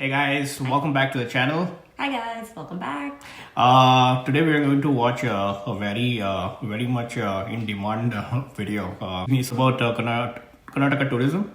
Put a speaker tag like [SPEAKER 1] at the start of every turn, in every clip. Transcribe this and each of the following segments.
[SPEAKER 1] Hey guys, welcome back to the channel.
[SPEAKER 2] Hi guys, welcome back.
[SPEAKER 1] Today we are going to watch a very much in demand video. It's about Karnataka tourism.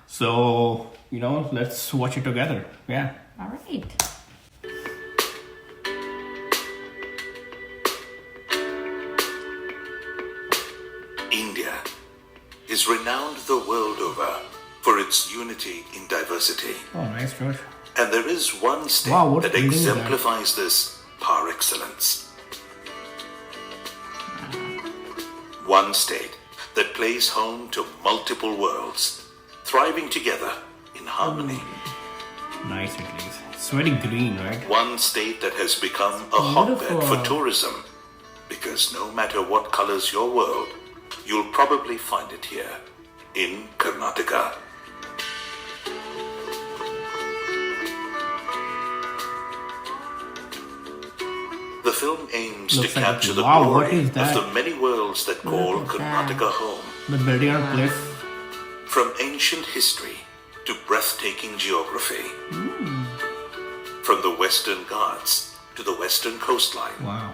[SPEAKER 1] So let's watch it together. Yeah.
[SPEAKER 2] All right.
[SPEAKER 3] India is renowned the world over for its unity in diversity.
[SPEAKER 1] Oh, nice, George.
[SPEAKER 3] And there is one state
[SPEAKER 1] Wow, what
[SPEAKER 3] that
[SPEAKER 1] building is that?
[SPEAKER 3] exemplifies this par excellence. One state that plays home to multiple worlds, thriving together in harmony.
[SPEAKER 1] Nice, at least. It's very green, right?
[SPEAKER 3] One state that has become a hotbed
[SPEAKER 2] Beautiful.
[SPEAKER 3] for tourism, because no matter what colors your world, you'll probably find it here in Karnataka. The film aims
[SPEAKER 1] Looks
[SPEAKER 3] to
[SPEAKER 1] like
[SPEAKER 3] capture the
[SPEAKER 1] wow, what
[SPEAKER 3] glory
[SPEAKER 1] is
[SPEAKER 3] of
[SPEAKER 1] that?
[SPEAKER 3] the many worlds that call
[SPEAKER 2] Look at
[SPEAKER 3] Karnataka home.
[SPEAKER 1] The building on a cliff.
[SPEAKER 3] From ancient history to breathtaking geography. From the Western Ghats to the Western coastline.
[SPEAKER 1] Wow.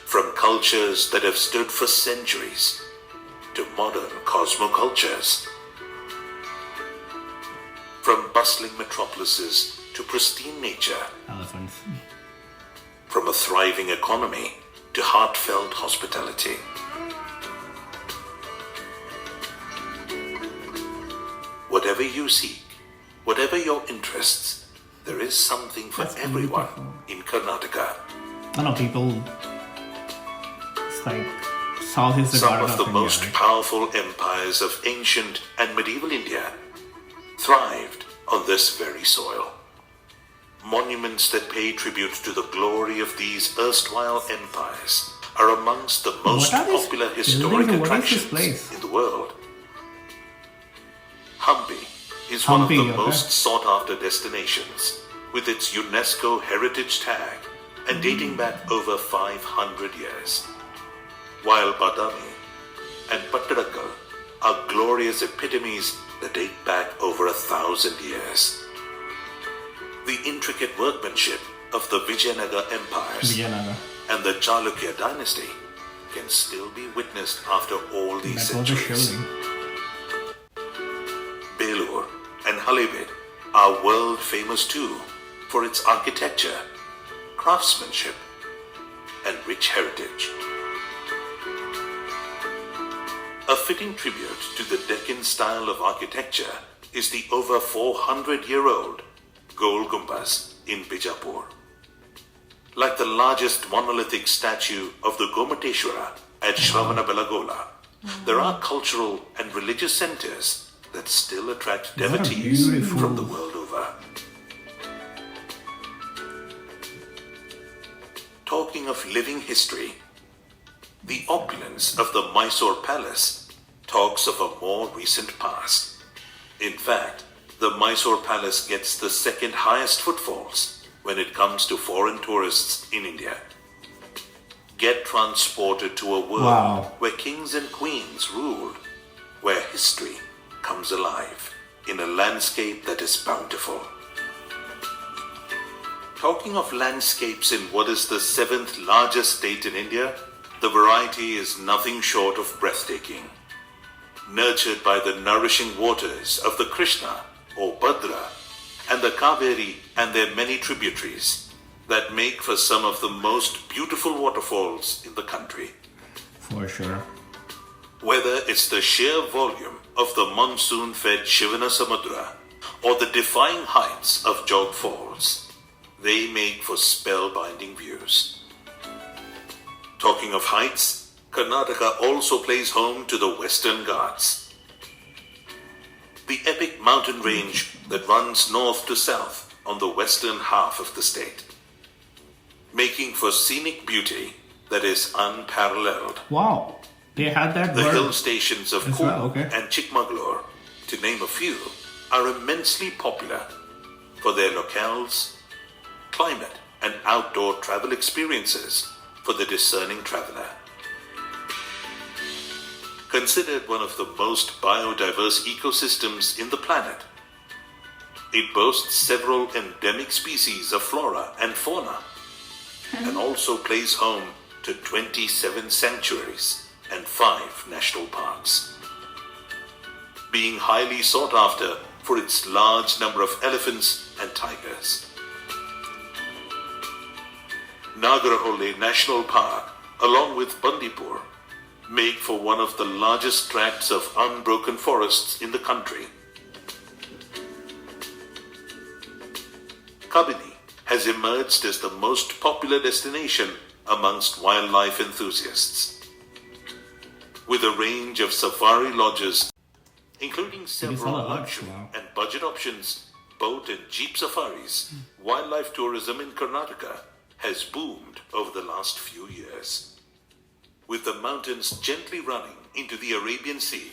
[SPEAKER 3] From cultures that have stood for centuries to modern cosmocultures. From bustling metropolises to pristine nature.
[SPEAKER 1] Elephants.
[SPEAKER 3] From a thriving economy to heartfelt hospitality. Whatever you seek, whatever your interests, there is something for
[SPEAKER 1] That's
[SPEAKER 3] everyone
[SPEAKER 1] beautiful.
[SPEAKER 3] in Karnataka.
[SPEAKER 1] I know people. It's like South is the
[SPEAKER 3] Some
[SPEAKER 1] garden
[SPEAKER 3] of the
[SPEAKER 1] India,
[SPEAKER 3] most
[SPEAKER 1] right?
[SPEAKER 3] powerful empires of ancient and medieval India thrived on this very soil. Monuments that pay tribute to the glory of these erstwhile empires are amongst the most
[SPEAKER 1] What are these
[SPEAKER 3] popular
[SPEAKER 1] buildings
[SPEAKER 3] historic
[SPEAKER 1] and what is this
[SPEAKER 3] attractions
[SPEAKER 1] place?
[SPEAKER 3] in the world. Hampi is one of
[SPEAKER 1] Hampi,
[SPEAKER 3] the
[SPEAKER 1] okay.
[SPEAKER 3] most sought-after destinations, with its UNESCO heritage tag and dating back over 500 years. While Badami and Pattadakal are glorious epitomes that date back over 1,000 years. The intricate workmanship of the Vijayanagar empires
[SPEAKER 1] Vijayanagar.
[SPEAKER 3] and the Chalukya dynasty can still be witnessed after all these
[SPEAKER 1] That was a
[SPEAKER 3] centuries.
[SPEAKER 1] shielding.
[SPEAKER 3] Belur and Halebid are world famous too for its architecture, craftsmanship, and rich heritage. A fitting tribute to the Deccan style of architecture is the over 400-year-old Gol Gumbaz in Bijapur. Like the largest monolithic statue of the Gomateshwara at Shravanabelagola, there are cultural and religious centers that still attract
[SPEAKER 1] What a
[SPEAKER 3] devotees
[SPEAKER 1] beautiful-
[SPEAKER 3] from the world over. Talking of living history, the opulence of the Mysore Palace talks of a more recent past. In fact, the Mysore Palace gets the second highest footfalls when it comes to foreign tourists in India. Get transported to a world
[SPEAKER 1] Wow.
[SPEAKER 3] where kings and queens ruled, where history comes alive in a landscape that is bountiful. Talking of landscapes in what is the seventh largest state in India, the variety is nothing short of breathtaking. Nurtured by the nourishing waters of the Krishna or Bhadra and the Kaveri and their many tributaries that make for some of the most beautiful waterfalls in the country.
[SPEAKER 1] For sure.
[SPEAKER 3] Whether it's the sheer volume of the monsoon-fed Shivana Samudra or the defying heights of Jog Falls, they make for spellbinding views. Talking of heights, Karnataka also plays home to the Western Ghats. The epic mountain range that runs north to south on the western half of the state, making for scenic beauty that is unparalleled.
[SPEAKER 1] Wow. They had that
[SPEAKER 3] The
[SPEAKER 1] word.
[SPEAKER 3] hill stations of
[SPEAKER 1] as
[SPEAKER 3] Coorg
[SPEAKER 1] well, okay.
[SPEAKER 3] and Chikmagalur, to name a few, are immensely popular for their locales, climate, and outdoor travel experiences for the discerning traveler. Considered one of the most biodiverse ecosystems in the planet, It boasts several endemic species of flora and fauna, and also plays home to 27 sanctuaries and 5 national parks. Being highly sought after for its large number of elephants and tigers. Nagarhole National Park, along with Bandipur, make for one of the largest tracts of unbroken forests in the country. Kabini has emerged as the most popular destination amongst wildlife enthusiasts. With a range of safari lodges, including several luxury and budget options, boat and jeep safaris, wildlife tourism in Karnataka has boomed over the last few years. With the mountains gently running into the Arabian Sea,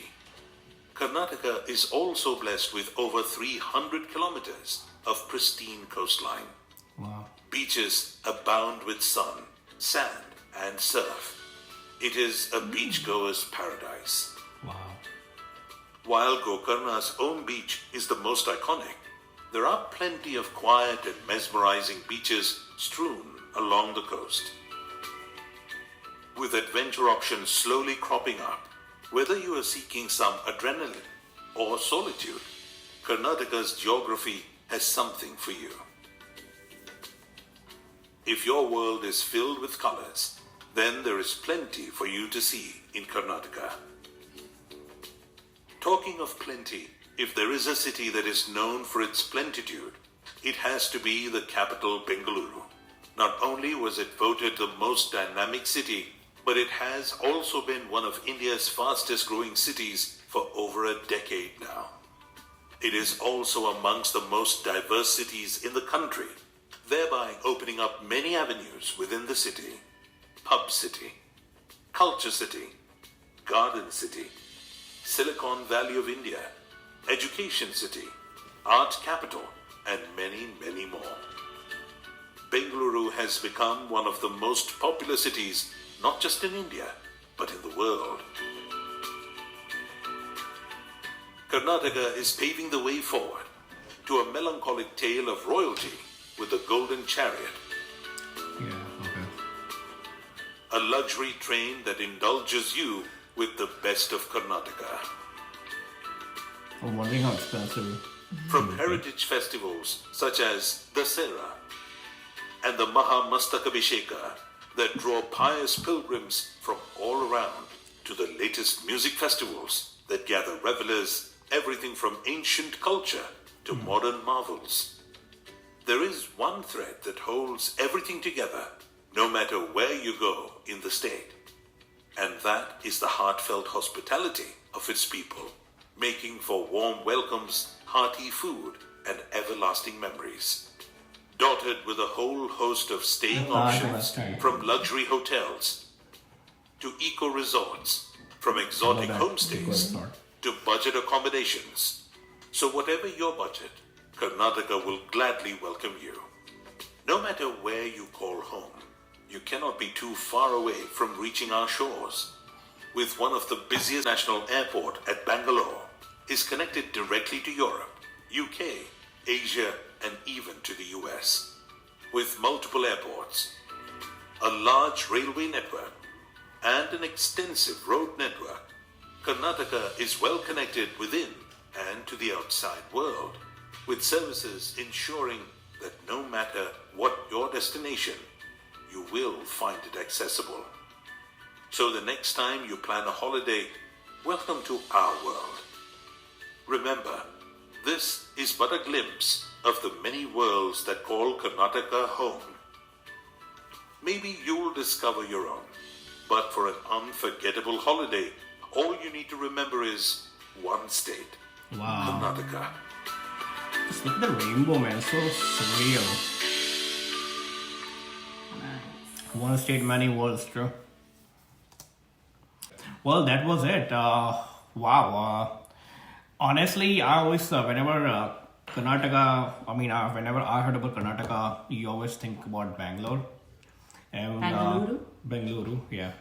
[SPEAKER 3] Karnataka is also blessed with over 300 kilometers of pristine coastline.
[SPEAKER 1] Wow.
[SPEAKER 3] Beaches abound with sun, sand, and surf. It is a beachgoer's paradise.
[SPEAKER 1] Wow.
[SPEAKER 3] While Gokarna's own beach is the most iconic, there are plenty of quiet and mesmerizing beaches strewn along the coast. With adventure options slowly cropping up, whether you are seeking some adrenaline or solitude, Karnataka's geography has something for you. If your world is filled with colors, then there is plenty for you to see in Karnataka. Talking of plenty, if there is a city that is known for its plenitude, it has to be the capital Bengaluru. Not only was it voted the most dynamic city, but it has also been one of India's fastest growing cities for over a decade now. It is also amongst the most diverse cities in the country, thereby opening up many avenues within the city. Pub City, Culture City, Garden City, Silicon Valley of India, Education City, Art Capital, and many, many more. Bengaluru has become one of the most popular cities, not just in India, but in the world. Karnataka is paving the way forward to a melancholic tale of royalty with the Golden Chariot,
[SPEAKER 1] Yeah, okay.
[SPEAKER 3] a luxury train that indulges you with the best of Karnataka.
[SPEAKER 1] I'm wondering how expensive.
[SPEAKER 3] From heritage festivals such as Dasera and the Mahamastakabhisheka that draw pious pilgrims from all around, to the latest music festivals that gather revelers, everything from ancient culture to modern marvels. There is one thread that holds everything together, no matter where you go in the state, and that is the heartfelt hospitality of its people, making for warm welcomes, hearty food, and everlasting memories. Dotted with a whole host of staying options, from luxury hotels to eco resorts, from exotic homestays to budget accommodations. So whatever your budget, Karnataka will gladly welcome you. No matter where you call home, you cannot be too far away from reaching our shores. With one of the busiest national airport at Bangalore, is connected directly to Europe, UK, Asia, and even to the US. With multiple airports, a large railway network, and an extensive road network, Karnataka is well connected within and to the outside world, with services ensuring that no matter what your destination, you will find it accessible. So the next time you plan a holiday, welcome to our world. Remember, this is but a glimpse of the many worlds that call Karnataka home. Maybe you'll discover your own, but for an unforgettable holiday, all you need to remember is one state,
[SPEAKER 1] Wow.
[SPEAKER 3] Karnataka.
[SPEAKER 1] Just look at the rainbow, man. So surreal.
[SPEAKER 2] Nice.
[SPEAKER 1] One state, many worlds, true. Well, that was it. Wow. Honestly, I always, whenever Karnataka, whenever I heard about Karnataka, you always think about Bangalore. And,
[SPEAKER 2] Bengaluru?
[SPEAKER 1] Bengaluru, yeah.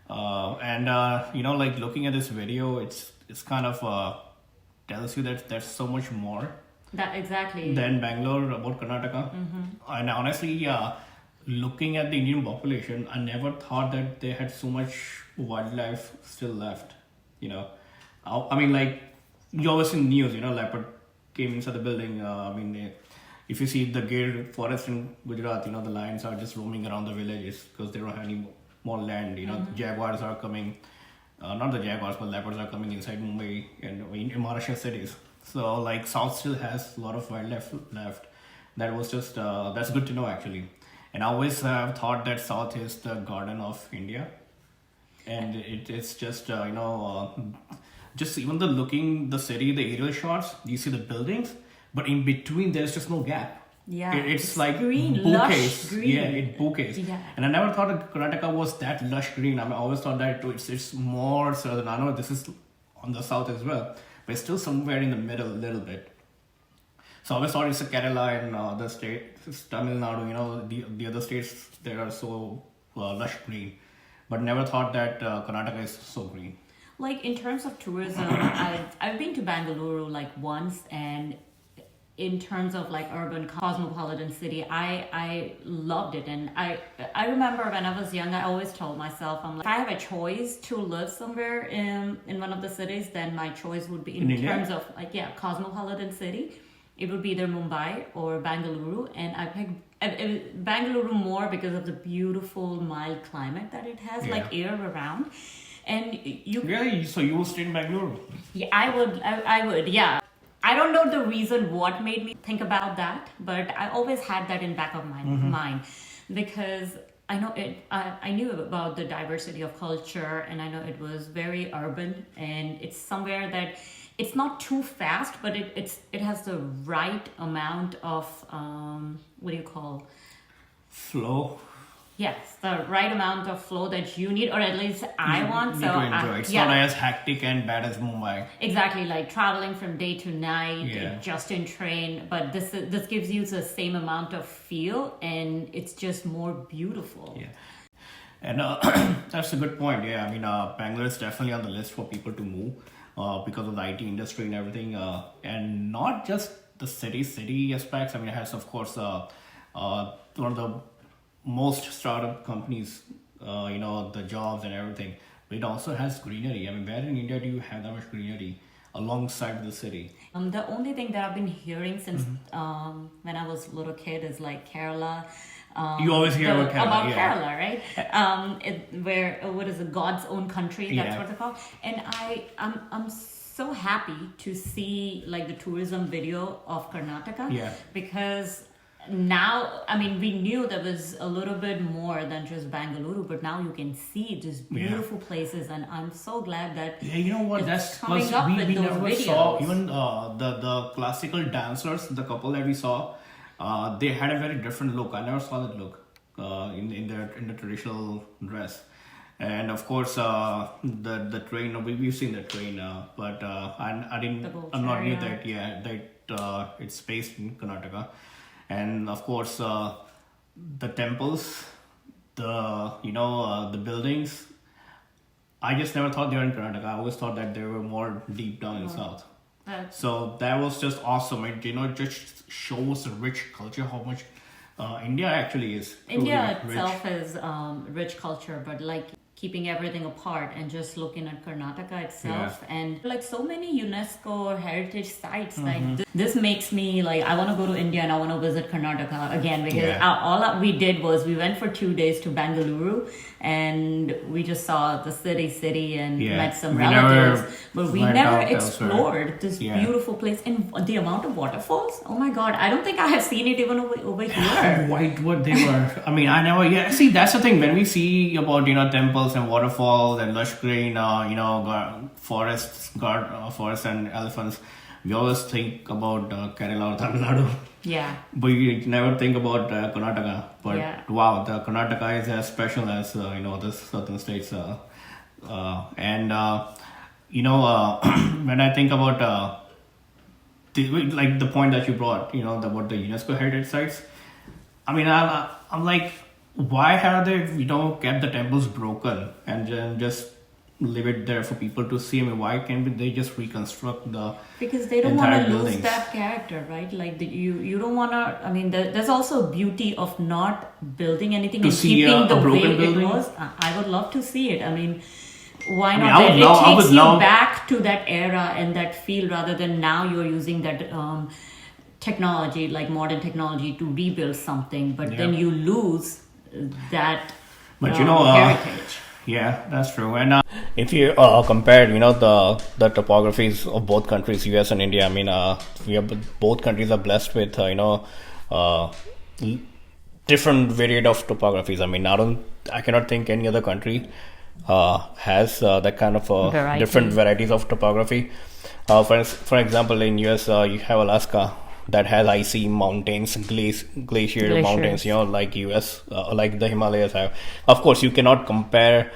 [SPEAKER 1] Like looking at this video, it's kind of tells you that there's so much more.
[SPEAKER 2] exactly.
[SPEAKER 1] than Bangalore about Karnataka. And honestly, yeah, looking at the Indian population, I never thought that they had so much wildlife still left. You know, I mean, like you always see news. Leopard came inside the building. If you see the Gir forest in Gujarat, the lions are just roaming around the villages because they don't have any more land. Jaguars are coming. Not the jaguars, but leopards are coming inside Mumbai and in Maharashtra cities. So, like, South still has a lot of wildlife left. That was just that's good to know actually. And I always have thought that South is the garden of India, and it's just just even the city, the aerial shots, you see the buildings, but in between there's just no gap.
[SPEAKER 2] Yeah,
[SPEAKER 1] It's like
[SPEAKER 2] green,
[SPEAKER 1] bouquets.
[SPEAKER 2] lush green.
[SPEAKER 1] Yeah, it bouquets.
[SPEAKER 2] Yeah.
[SPEAKER 1] And I never thought that Karnataka was that lush green. I always thought that it's more southern. I know this is on the south as well, but it's still somewhere in the middle a little bit. So I always thought it's a Kerala and the state, it's Tamil Nadu, the other states that are so lush green. But never thought that Karnataka is so green.
[SPEAKER 2] Like in terms of tourism, I've been to Bangalore like once, and in terms of like urban cosmopolitan city, I loved it. And I remember when I was young, I always told myself, I'm like, if I have a choice to live somewhere in one of the cities, then my choice would be in terms of like, yeah, cosmopolitan city. It would be either Mumbai or Bangalore, and I picked Bangalore more because of the beautiful mild climate that it has, like year around. And you
[SPEAKER 1] Really? So you will stay in Bangalore?
[SPEAKER 2] yeah, I would, yeah. I don't know the reason what made me think about that, but I always had that in back of my mind because I know it. I knew about the diversity of culture, and I know it was very urban, and it's somewhere that it's not too fast, but it has the right amount of what do you call
[SPEAKER 1] Flow.
[SPEAKER 2] Yes, the right amount of flow that you need, or at least I want.
[SPEAKER 1] Need
[SPEAKER 2] So
[SPEAKER 1] to enjoy. It's not as hectic and bad as Mumbai.
[SPEAKER 2] exactly, like traveling from day to night,
[SPEAKER 1] Yeah.
[SPEAKER 2] just in train. But this gives you the same amount of feel, and it's just more beautiful.
[SPEAKER 1] Yeah. And that's a good point. Yeah, I mean, Bangalore is definitely on the list for people to move because of the IT industry and everything. And not just the city aspects. I mean, it has, of course, one of the most startup companies, the jobs and everything. But it also has greenery. I mean, where in India do you have that much greenery alongside the city?
[SPEAKER 2] The only thing that I've been hearing since when I was a little kid is like Kerala.
[SPEAKER 1] You always hear about Kerala, yeah.
[SPEAKER 2] Kerala, right? Where what is it, God's own country? That's
[SPEAKER 1] Yeah.
[SPEAKER 2] what they call. And I'm so happy to see like the tourism video of Karnataka.
[SPEAKER 1] Yeah.
[SPEAKER 2] Because now, I mean, we knew there was a little bit more than just Bangalore, but now you can see just beautiful places, and I'm so glad that
[SPEAKER 1] Yeah, you know what?
[SPEAKER 2] it's
[SPEAKER 1] That's
[SPEAKER 2] coming
[SPEAKER 1] because
[SPEAKER 2] up
[SPEAKER 1] we
[SPEAKER 2] with those
[SPEAKER 1] never
[SPEAKER 2] videos.
[SPEAKER 1] saw even the classical dancers, the couple that we saw. They had a very different look. I never saw that look in the traditional dress. And of course, the train. We've seen the train, but I didn't.
[SPEAKER 2] The boat
[SPEAKER 1] I'm not near
[SPEAKER 2] chariot.
[SPEAKER 1] that. Yeah, that it's based in Karnataka, and of course, the temples, the buildings. I just never thought they were in Karnataka. I always thought that they were more deep down in south. So that was just awesome. It just shows the rich culture, how much India actually is.
[SPEAKER 2] India
[SPEAKER 1] truly
[SPEAKER 2] itself is rich culture, but like keeping everything apart and just looking at Karnataka itself, and like so many UNESCO heritage sites. Like this makes me like I want to go to India and I want to visit Karnataka again, because all we did was we went for 2 days to Bangalore and we just saw the city and met some relatives, but we never explored this beautiful place. And the amount of waterfalls, oh my god, I don't think I have seen it even over here.
[SPEAKER 1] How white what they were. I mean, I never. Yeah, see, that's the thing. When we see about temples and waterfalls and lush green, forests and elephants, we always think about Kerala or Tamil Nadu.
[SPEAKER 2] Yeah.
[SPEAKER 1] But you never think about Karnataka. But wow, the Karnataka is as special as the southern states. When I think about the point that you brought, about the UNESCO heritage sites. I mean, I'm like, why have they kept the temples broken and then just leave it there for people to see? I mean, why can't they just reconstruct the
[SPEAKER 2] because they don't
[SPEAKER 1] entire
[SPEAKER 2] want to lose
[SPEAKER 1] buildings?
[SPEAKER 2] that character, right? Like you don't want to. I mean, there's also beauty of not building anything
[SPEAKER 1] To
[SPEAKER 2] and
[SPEAKER 1] see
[SPEAKER 2] keeping
[SPEAKER 1] a
[SPEAKER 2] the
[SPEAKER 1] broken
[SPEAKER 2] way
[SPEAKER 1] building?
[SPEAKER 2] it was. I would love to see it. I mean, why
[SPEAKER 1] I mean,
[SPEAKER 2] not?
[SPEAKER 1] I would
[SPEAKER 2] It
[SPEAKER 1] love- I
[SPEAKER 2] takes
[SPEAKER 1] would
[SPEAKER 2] you
[SPEAKER 1] love-
[SPEAKER 2] back to that era and that feel, rather than now you're using that technology, like modern technology, to rebuild something, but then
[SPEAKER 1] Yeah.
[SPEAKER 2] you lose that
[SPEAKER 1] But
[SPEAKER 2] heritage.
[SPEAKER 1] yeah, that's true. And if you compare, the topographies of both countries, US and India, I mean, both countries are blessed with different varied of topographies. I mean, I cannot think any other country has that kind of
[SPEAKER 2] Variety.
[SPEAKER 1] different varieties of topography. For example, in US, you have Alaska that has icy mountains, glacier mountains, like US, like the Himalayas have. Of course, you cannot compare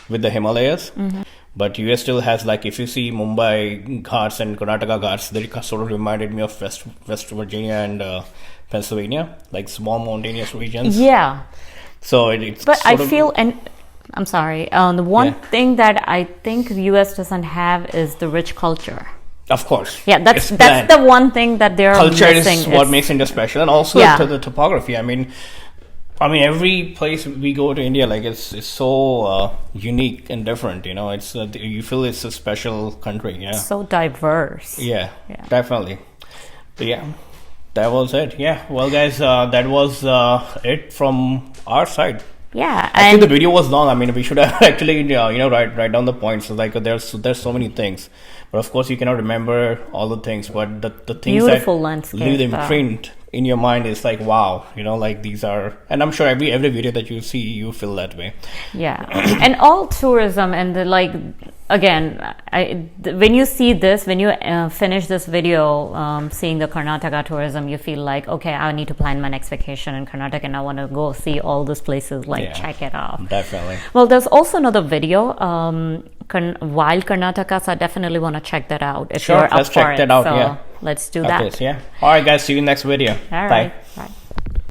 [SPEAKER 1] with the Himalayas, but US still has, like, if you see Mumbai Ghats and Karnataka Ghats, they sort of reminded me of West Virginia and Pennsylvania, like small mountainous regions.
[SPEAKER 2] Yeah.
[SPEAKER 1] So it's
[SPEAKER 2] But I
[SPEAKER 1] sort of-
[SPEAKER 2] feel, and I'm sorry, the one
[SPEAKER 1] Yeah.
[SPEAKER 2] thing that I think the US doesn't have is the rich culture.
[SPEAKER 1] Of course.
[SPEAKER 2] Yeah,
[SPEAKER 1] It's
[SPEAKER 2] that's
[SPEAKER 1] bland.
[SPEAKER 2] the one thing that they're
[SPEAKER 1] Culture
[SPEAKER 2] missing.
[SPEAKER 1] is what makes India special, and also
[SPEAKER 2] Yeah.
[SPEAKER 1] to the topography. I mean, every place we go to India, like it's so unique and different. It's you feel it's a special country. Yeah,
[SPEAKER 2] so diverse.
[SPEAKER 1] yeah,
[SPEAKER 2] Yeah.
[SPEAKER 1] definitely. But yeah, that was it. Yeah, well, guys, that was it from our side.
[SPEAKER 2] Yeah,
[SPEAKER 1] Actually,
[SPEAKER 2] and
[SPEAKER 1] the video was long. I mean, we should have actually, write down the points. Like, there's so many things, but of course, you cannot remember all the things. But the things
[SPEAKER 2] Beautiful
[SPEAKER 1] that
[SPEAKER 2] landscape,
[SPEAKER 1] leave the imprint in your mind is like, wow, like these are. And I'm sure every video that you see, you feel that way.
[SPEAKER 2] yeah, and all tourism and again, when you see this, when you finish this video, seeing the Karnataka tourism, you feel like, okay, I need to plan my next vacation in Karnataka, and I want to go see all these places,
[SPEAKER 1] Yeah.
[SPEAKER 2] check it out.
[SPEAKER 1] Definitely.
[SPEAKER 2] Well, there's also another video, Wild Karnataka, so I definitely want to check that out if
[SPEAKER 1] Sure,
[SPEAKER 2] you're up
[SPEAKER 1] let's
[SPEAKER 2] for
[SPEAKER 1] check
[SPEAKER 2] it.
[SPEAKER 1] that out,
[SPEAKER 2] So
[SPEAKER 1] yeah.
[SPEAKER 2] let's do that.
[SPEAKER 1] Okay, so yeah. All right, guys. See you next video.
[SPEAKER 2] All
[SPEAKER 1] Bye.
[SPEAKER 2] right.